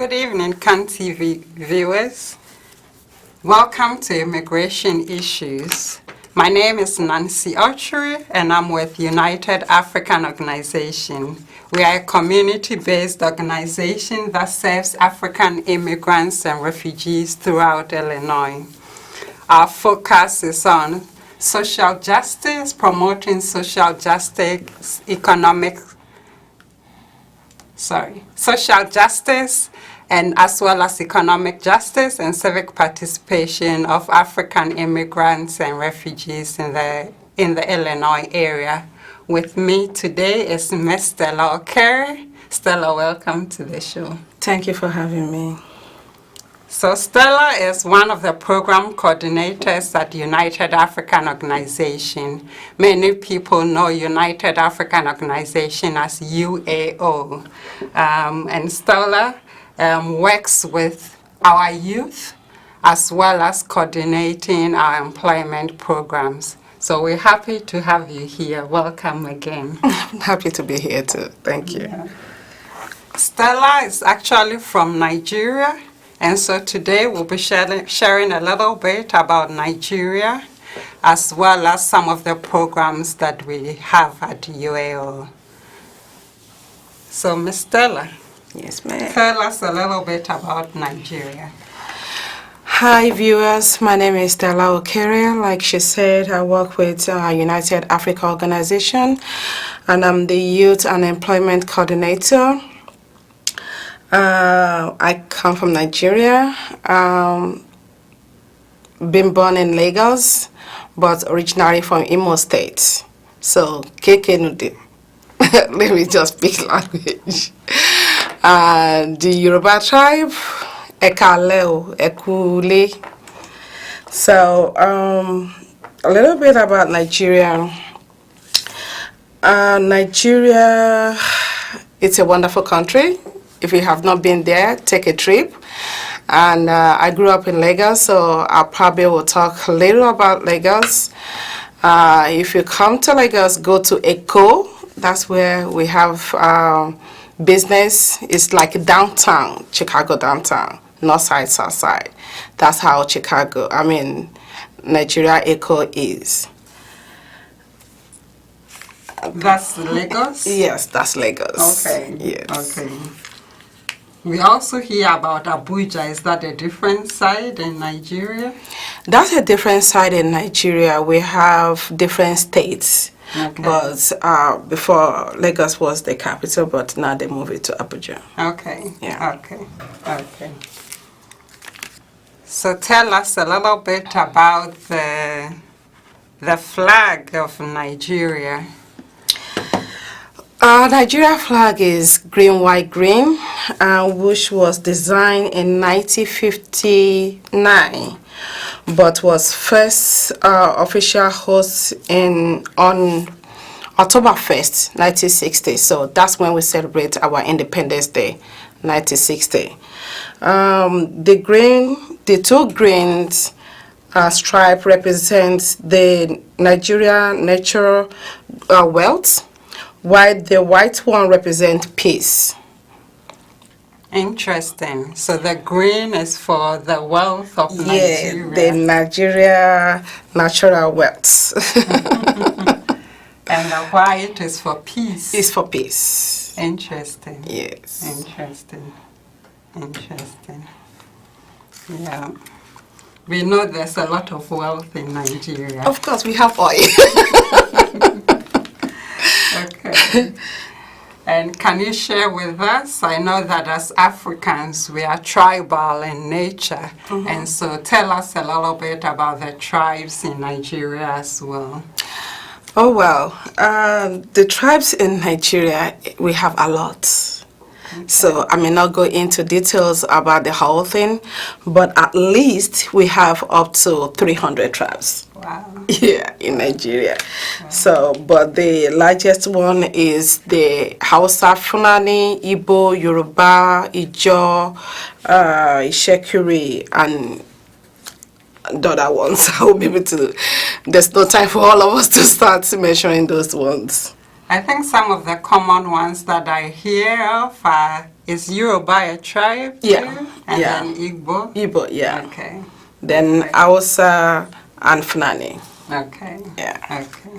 Good evening, CAN TV viewers. Welcome to Immigration Issues. My name is Nancy Archery, and I'm with United African Organization. We are a community-based organization that serves African immigrants and refugees throughout Illinois. Our focus is on social justice, promoting social justice, social justice, and as well as economic justice and civic participation of African immigrants and refugees in the Illinois area. With me today is Ms. Stella O'Carey. Stella, welcome to the show. Thank you for having me. So Stella is one of the program coordinators at United African Organization. Many people know United African Organization as UAO. And Stella works with our youth as well as coordinating our employment programs. So we're happy to have you here. Welcome again. I'm happy to be here too. Thank you. Yeah. Stella is actually from Nigeria. And so today we'll be sharing a little bit about Nigeria, as well as some of the programs that we have at UAO. So, Ms. Stella, yes, ma'am. Tell us a little bit about Nigeria. Hi, viewers. My name is Stella O'Carey. Like she said, I work with United Africa Organization, and I'm the Youth and Employment Coordinator. I come from Nigeria, been born in Lagos, but originally from Imo State. So, Keke Nude. Let me just speak language. The Yoruba tribe, Ekaleo, Ekule. So, a little bit about Nigeria. Nigeria, it's a wonderful country. If you have not been there, take a trip. And I grew up in Lagos, so I probably will talk a little about Lagos. If you come to Lagos, go to Eko. That's where we have business. It's like downtown, Chicago downtown, north side, south side. That's how Nigeria Eko is. That's Lagos? Yes, that's Lagos. Okay. Yes. Okay. We also hear about Abuja. Is that a different side in Nigeria? That's a different side in Nigeria. We have different states. Okay. But before, Lagos was the capital, but now they moved it to Abuja. Okay. Yeah. Okay. So tell us a little bit about the flag of Nigeria. Nigeria flag is green, white, green, which was designed in 1959, but was first official host on October 1st, 1960. So that's when we celebrate our Independence Day, 1960. The two greens stripe represents the Nigeria natural wealth, while the white one represents peace. Interesting. So the green is for the wealth of Nigeria. Yeah, the Nigeria natural wealth. And the white is for peace. It's for peace. Interesting. Yes. Interesting. Yeah. We know there's a lot of wealth in Nigeria. Of course, we have oil. Okay. And can you share with us? I know that as Africans, we are tribal in nature. Mm-hmm. And so tell us a little bit about the tribes in Nigeria as well. Oh, well, the tribes in Nigeria, we have a lot. Okay. So I may not go into details about the whole thing, but at least we have up to 300 tribes. Wow. Yeah, in Nigeria. Wow. So, but the largest one is the Hausa, Fulani, Igbo, Yoruba, Ijo, Ishekiri, and the other ones. I will be able to. There's no time for all of us to start measuring those ones. I think some of the common ones that I hear of are Is Yoruba a tribe too? Yeah, And yeah. then Igbo? Igbo, yeah. Okay. Then Okay. Hausa and Fulani. Okay. Yeah. Okay.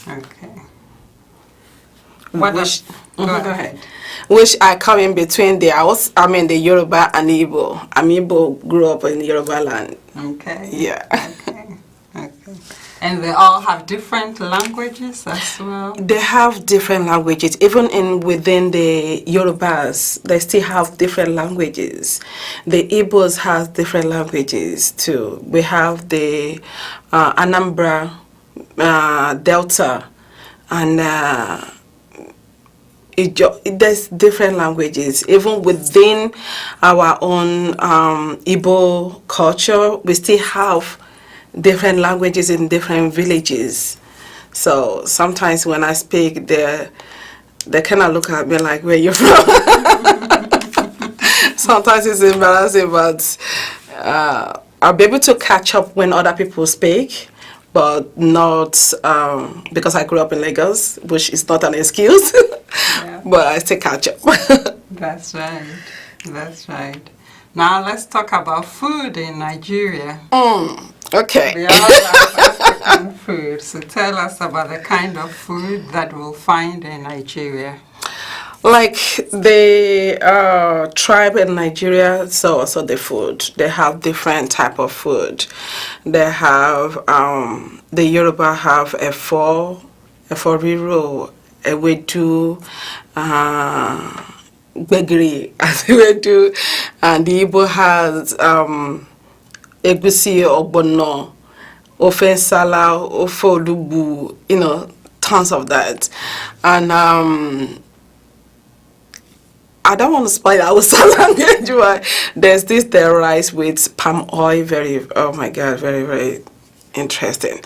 Okay. What Which, Go Go ahead. ahead. Which I come in between the the Yoruba and Igbo. I'm Igbo, grew up in Yoruba land. Okay. Yeah. Okay. Okay. And they all have different languages as well? They have different languages. Even within the Yorubas, they still have different languages. The Igbos have different languages too. We have the Anambra, Delta, and there's different languages. Even within our own Igbo culture, we still have different languages in different villages. So sometimes when I speak, they kind of look at me like, where you from? Sometimes it's embarrassing, but I'll be able to catch up when other people speak, but not because I grew up in Lagos, which is not an excuse, Yeah. but I still catch up. That's right. That's right. Now let's talk about food in Nigeria. Okay. We all love African food, so tell us about the kind of food that we'll find in Nigeria. Like the tribe in Nigeria, so also the food. They have different type of food. They have the Yoruba have efo riro, ewedu, gbegiri, as ewedu, and the Igbo has egusi ogbono, ofe nsala, ofe olugbu, tons of that, and I don't want to spoil our language, but there's this rice with palm oil, oh my God, very, very interesting.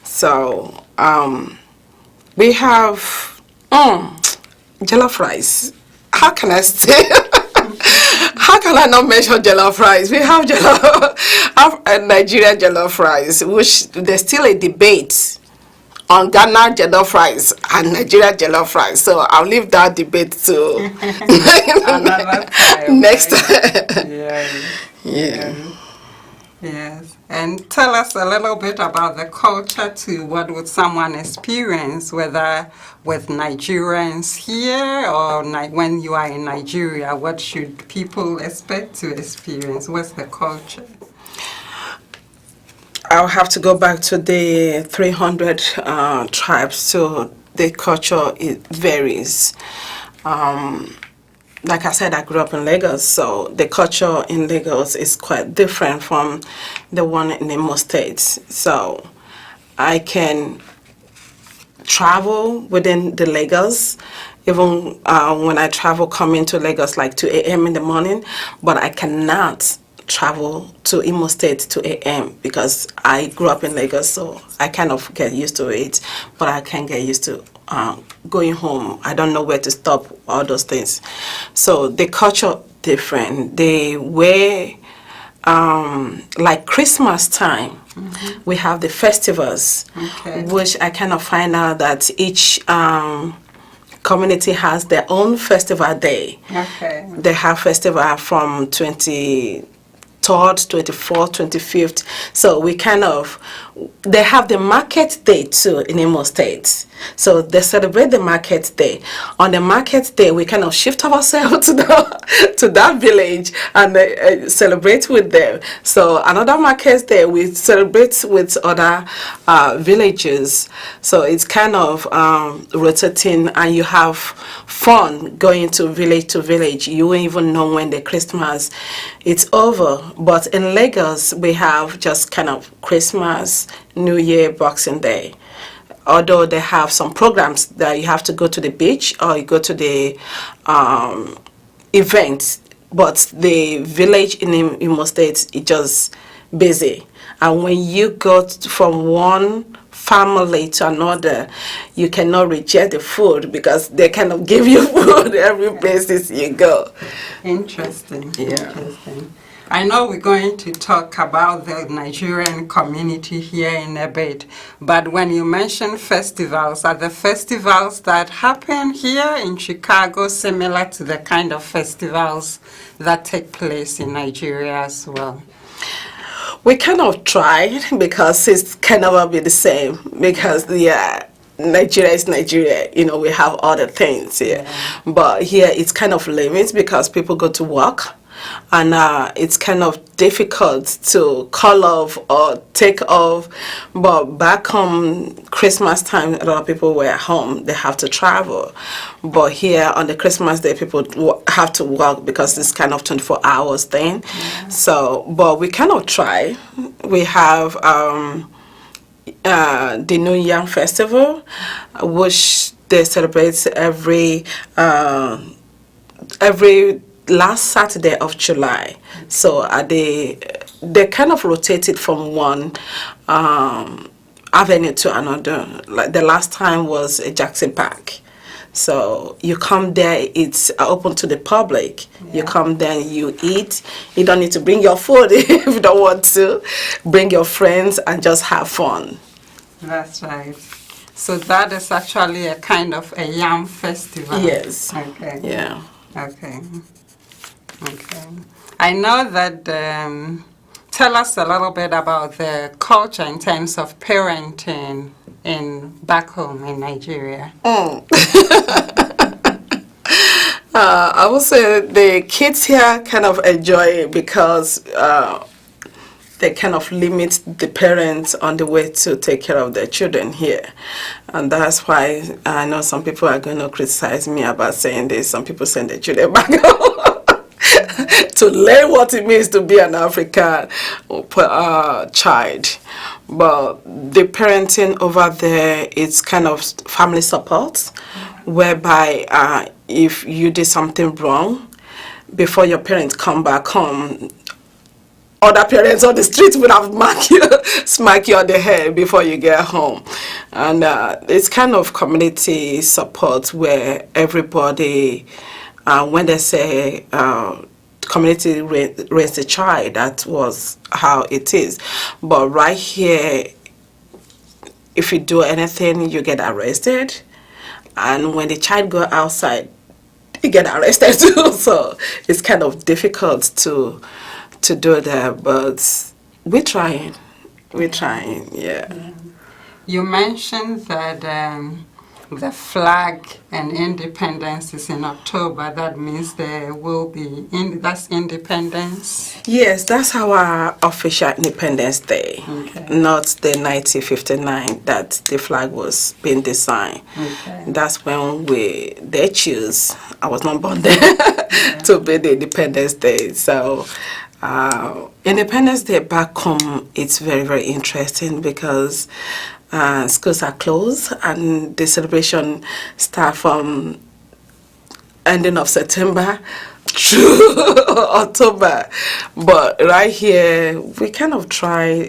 So, we have jollof rice. How can I say? How can I not mention jollof rice? We have Nigerian jollof rice, which there's still a debate on Ghana jollof rice and Nigeria jollof rice. So I'll leave that debate to Another time. next Right? time. Yeah. Yes. And tell us a little bit about the culture too. What would someone experience, whether with Nigerians here or when you are in Nigeria? What should people expect to experience? What's the culture? I'll have to go back to the 300 tribes, so the culture, it varies. Like I said, I grew up in Lagos, so the culture in Lagos is quite different from the one in Imo State. So I can travel within the Lagos, even when I travel coming to Lagos like 2 a.m. in the morning, but I cannot travel to Imo State 2 a.m. because I grew up in Lagos, so I kind of get used to it, but I can't get used to going home. I don't know where to stop, all those things. So the culture different. They wear like Christmas time. We have the festivals, which I kind of find out that each community has their own festival day. Okay. They have festival from 23rd, 24th, 25th. So we they have the market day too in Imo State. So they celebrate the market day. On the market day, we kind of shift ourselves to that village and celebrate with them. So another market day, we celebrate with other villages. So it's kind of rotating, and you have fun going to village. You won't even know when the Christmas it's over. But in Lagos, we have just kind of Christmas, New Year, Boxing Day. Although they have some programs that you have to go to the beach or you go to the event, but the village in Imo State is just busy. And when you go from one family to another, you cannot reject the food because they kind of give you food every places you go. Interesting. Yeah. Interesting. I know we're going to talk about the Nigerian community here in a bit, but when you mention festivals, are the festivals that happen here in Chicago similar to the kind of festivals that take place in Nigeria as well? We kind of tried because it can never be the same because Nigeria is Nigeria, we have other things here. But here it's kind of limits because people go to work and it's kind of difficult to call off or take off. But back home, Christmas time, a lot of people were at home. They have to travel. But here on the Christmas day, people have to work because it's kind of 24 hours thing. So, but we kind of try. We have the New Yam Festival, which they celebrate every last Saturday of July. So they kind of rotated from one avenue to another. Like the last time was Jackson Park. So you come there, it's open to the public. You come there, you eat. You don't need to bring your food if you don't want to. Bring your friends and just have fun. That's right. So that is actually a kind of a yam festival. Yes. Okay. Yeah. Okay. Okay. I know that, tell us a little bit about the culture in terms of parenting back home in Nigeria. I would say the kids here kind of enjoy it because they kind of limit the parents on the way to take care of their children here. And that's why I know some people are going to criticize me about saying this. Some people send their children back home to learn what it means to be an African child. But the parenting over there, it's kind of family support, whereby if you did something wrong, before your parents come back home, other parents on the street will have smack you on the head before you get home. And it's kind of community support where everybody, when they say community raise a child, that was how it is. But right here, if you do anything, you get arrested. And when the child go outside, you get arrested too. So it's kind of difficult to do that, but we're trying, yeah. You mentioned that the flag and independence is in October. That means there will be, that's independence? Yes, that's our official Independence Day, not the 1959 that the flag was being designed. That's when they choose, I was not born there, to be the Independence Day. So Independence Day back home, it's very, very interesting because schools are closed and the celebration starts from ending of September through October. But right here, we kind of try,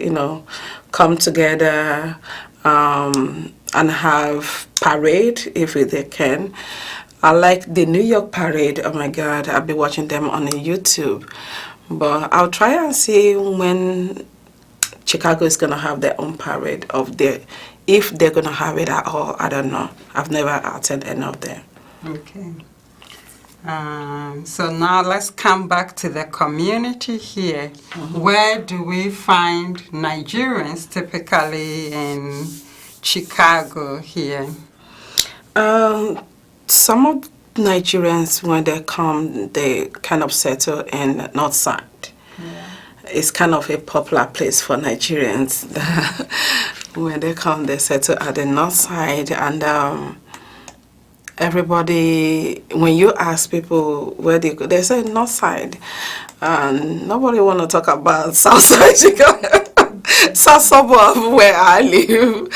come together and have parade if they can. I like the New York parade. Oh my God, I've been watching them on YouTube. But I'll try and see when Chicago is going to have their own parade if they're going to have it at all. I don't know. I've never attended any of them. Okay. So now let's come back to the community here. Where do we find Nigerians typically in Chicago here? Some of Nigerians, when they come, they kind of settle in the north side. It's kind of a popular place for Nigerians. When they come, they settle at the north side, and everybody, when you ask people where they go, they say north side, and nobody want to talk about south side Chicago, south suburb where I live.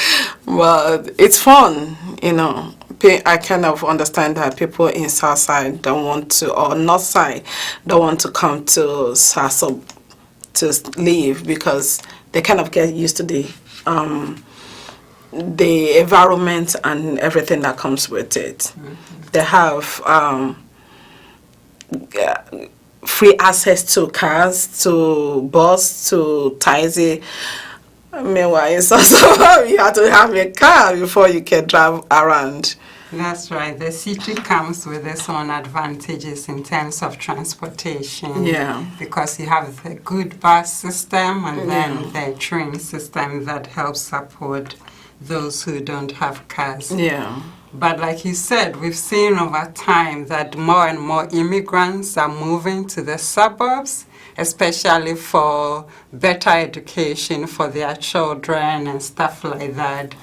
But it's fun, I kind of understand that people in south side don't want to, or north side don't want to come to south suburb to live because they kind of get used to the environment and everything that comes with it. They have free access to cars, to bus, to taxi. Meanwhile, it's also you have to have a car before you can drive around. That's right. The city comes with its own advantages in terms of transportation. Yeah. Because you have the good bus system and then the train system that helps support those who don't have cars. Yeah. But like you said, we've seen over time that more and more immigrants are moving to the suburbs, especially for better education for their children and stuff like that.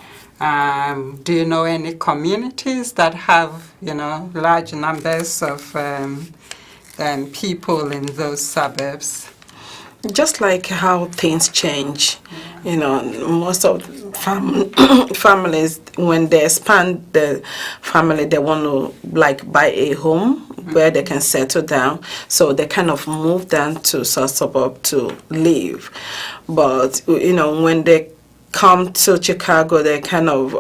Do you know any communities that have, large numbers of people in those suburbs? Just like how things change, most of families, when they expand the family, they want to buy a home where they can settle down. So they kind of move down to suburb to live. But when they come to Chicago, they kind of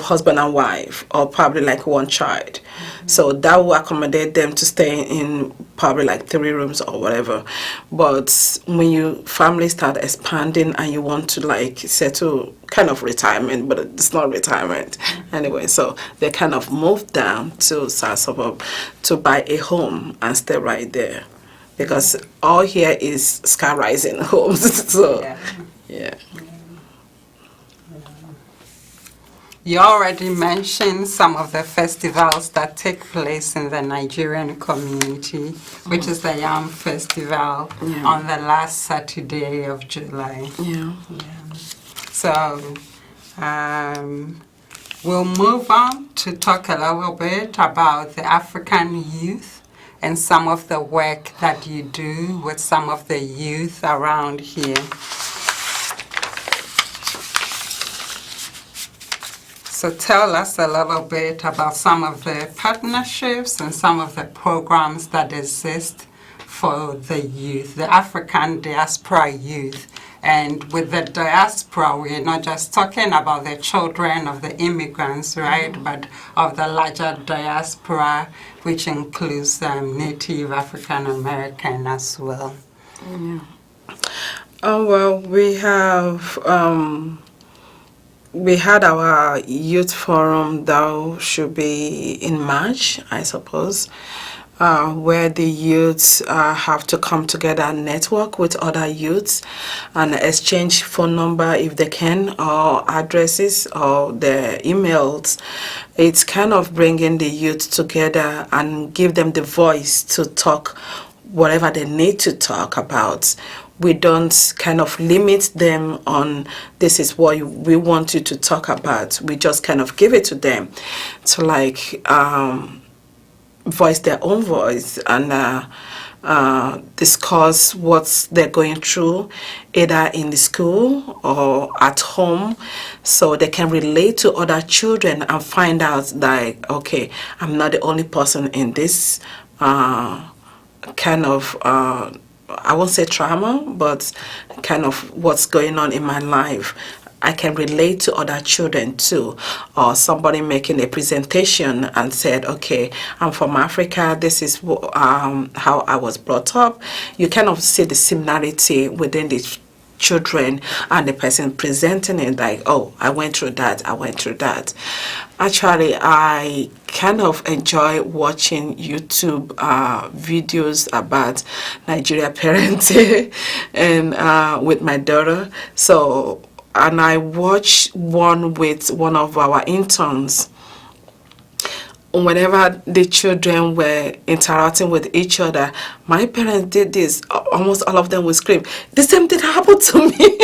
husband and wife, or probably one child. So that will accommodate them to stay in probably 3 rooms or whatever. But when your family start expanding and you want to settle, kind of retirement, but it's not retirement anyway. So they kind of move down to South Suburb to buy a home and stay right there, because all here is sky rising homes. So yeah. You already mentioned some of the festivals that take place in the Nigerian community, which is the Yam Festival on the last Saturday of July. So we'll move on to talk a little bit about the African youth and some of the work that you do with some of the youth around here. So tell us a little bit about some of the partnerships and some of the programs that exist for the youth, the African diaspora youth. And with the diaspora, we're not just talking about the children of the immigrants, right, but of the larger diaspora, which includes Native African American as well. Oh, well, we had our youth forum that should be in March, I suppose, where the youths have to come together and network with other youths and exchange phone number if they can, or addresses, or their emails. It's kind of bringing the youth together and give them the voice to talk whatever they need to talk about. We don't kind of limit them on this is what we want you to talk about. We just kind of give it to them to voice their own voice and discuss what they're going through, either in the school or at home, so they can relate to other children and find out okay, I'm not the only person in this kind of I won't say trauma, but kind of what's going on in my life. I can relate to other children too. Or somebody making a presentation and said, okay, I'm from Africa, this is how I was brought up. You kind of see the similarity within the children and the person presenting it, oh, I went through that. Actually, I kind of enjoy watching YouTube videos about Nigeria parenting and with my daughter. And I watched one with one of our interns. Whenever the children were interacting with each other, my parents did this. Almost all of them would scream, the same thing happened to me.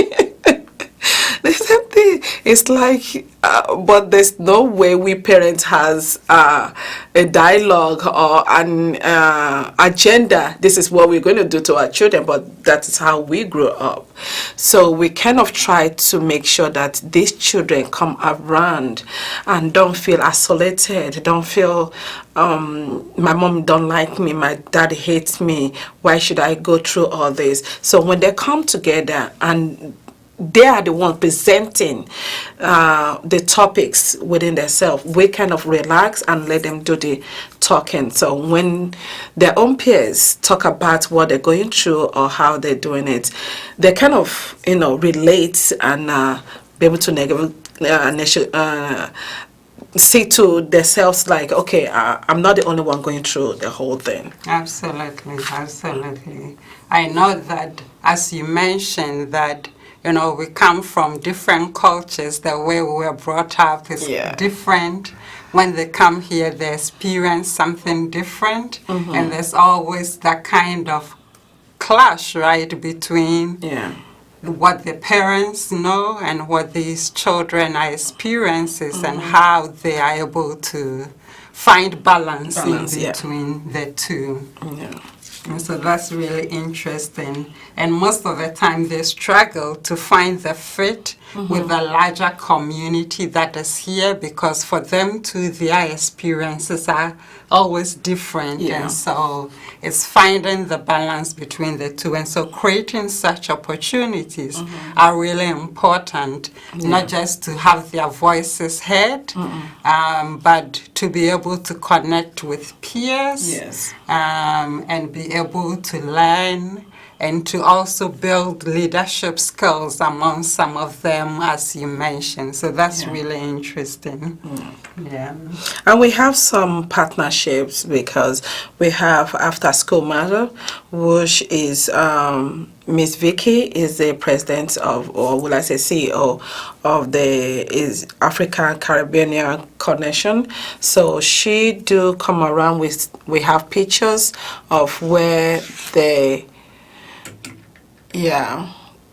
The same thing. It's but there's no way we parents has a dialogue or an agenda. This is what we're going to do to our children, but that is how we grew up. So we kind of try to make sure that these children come around and don't feel isolated, don't feel my mom don't like me, my dad hates me, why should I go through all this? So when they come together and they are the ones presenting the topics within themselves. We kind of relax and let them do the talking. So when their own peers talk about what they're going through or how they're doing it, they kind of, relate and be able to see to themselves like, okay, I'm not the only one going through the whole thing. Absolutely, absolutely. I know that, as you mentioned, that we come from different cultures. The way we were brought up is different. When they come here, they experience something different, and there's always that kind of clash, right, between what the parents know and what these children are experiencing, and how they are able to find balance in between the two. And so that's really interesting. And most of the time they struggle to find the fit with the larger community that is here, because for them too, their experiences are always different. And so it's finding the balance between the two. And so creating such opportunities are really important, not just to have their voices heard, but to be able to connect with peers, and be able to learn, and to also build leadership skills among some of them, as you mentioned. So that's really interesting. And we have some partnerships, because we have After School Matter, which is Miss Vicky is the president of, or will I say CEO of the African Caribbean Connection. So she do come around with, we have pictures of where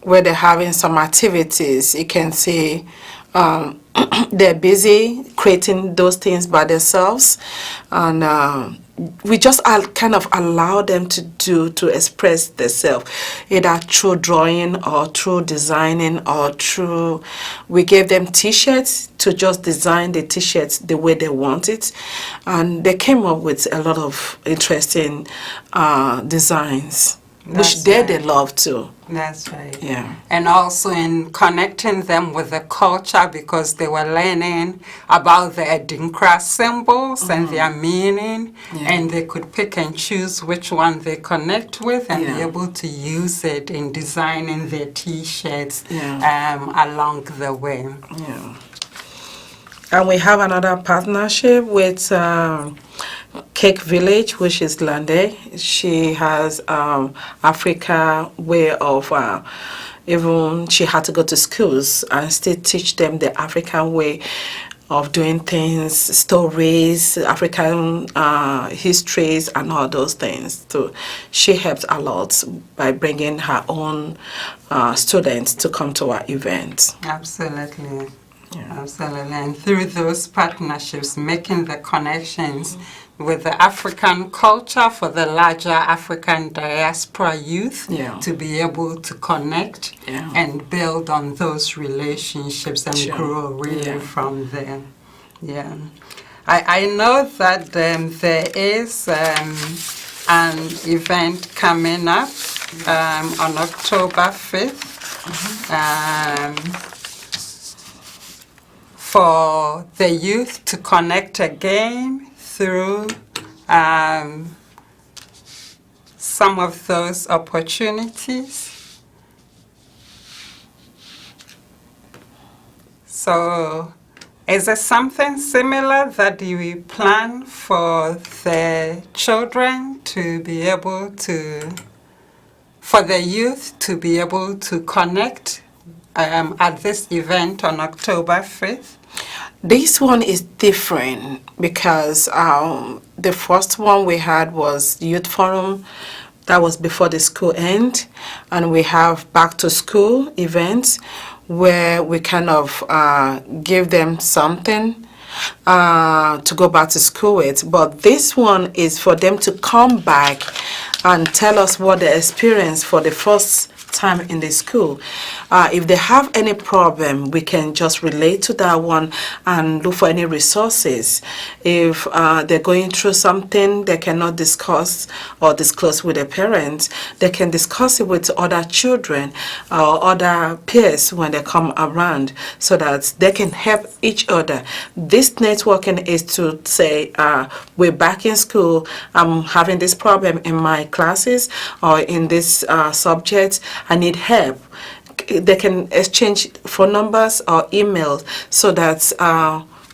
where they're having some activities. You can see they're busy creating those things by themselves, and we just kind of allow them to express themselves, either through drawing or through designing or through, we gave them t-shirts to just design the t-shirts the way they want it, and they came up with a lot of interesting designs. Which they love too. That's right. Yeah. And also in connecting them with the culture, because they were learning about the Adinkra symbols and their meaning, and they could pick and choose which one they connect with, and be able to use it in designing their t-shirts along the way. Yeah. And we have another partnership with Cake Village, which is Lande. She has Africa way of, even she had to go to schools and still teach them the African way of doing things, stories, African histories, and all those things. So she helps a lot by bringing her own students to come to our events. Absolutely. Absolutely. And through those partnerships, making the connections with the African culture for the larger African diaspora youth, to be able to connect and build on those relationships and grow really from there. I know that there is an event coming up on October 5th. For the youth to connect again through some of those opportunities. So is there something similar that you plan for the children to be able to, for the youth to be able to connect at this event on October 5th? This one is different because the first one we had was Youth Forum. That was before the school end. And we have back to school events where we kind of give them something to go back to school with. But this one is for them to come back and tell us what they experienced for the first time in the school. If they have any problem, we can just relate to that one and look for any resources. If they're going through something they cannot discuss or disclose with their parents, they can discuss it with other children or other peers when they come around so that they can help each other. This networking is to say, we're back in school, I'm having this problem in my classes or in this subject, I need help. They can exchange phone numbers or emails so that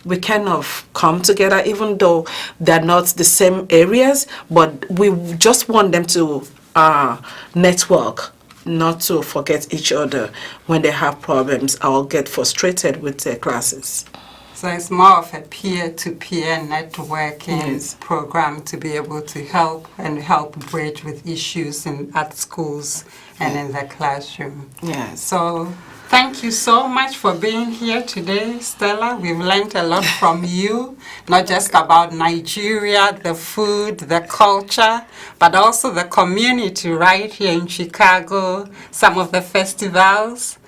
we kind of come together, even though they're not the same areas, but we just want them to network, not to forget each other when they have problems or get frustrated with their classes. So it's more of a peer-to-peer networking program to be able to help bridge with issues at schools and in the classroom. Yes. So thank you so much for being here today, Stella. We've learned a lot from you, not just about Nigeria, the food, the culture, but also the community right here in Chicago, some of the festivals.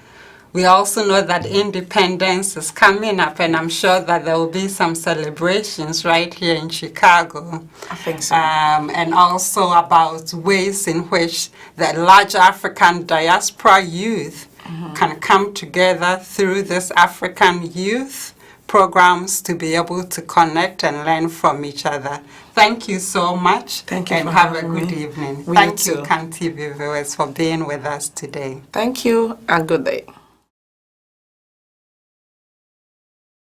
We also know that independence is coming up, and I'm sure that there will be some celebrations right here in Chicago. I think so. And also about ways in which the large African diaspora youth can come together through this African youth programs to be able to connect and learn from each other. Thank you so much. Thank you and for have a having good me. evening. You Thank you, too. CAN TV viewers, for being with us today. Thank you and good day.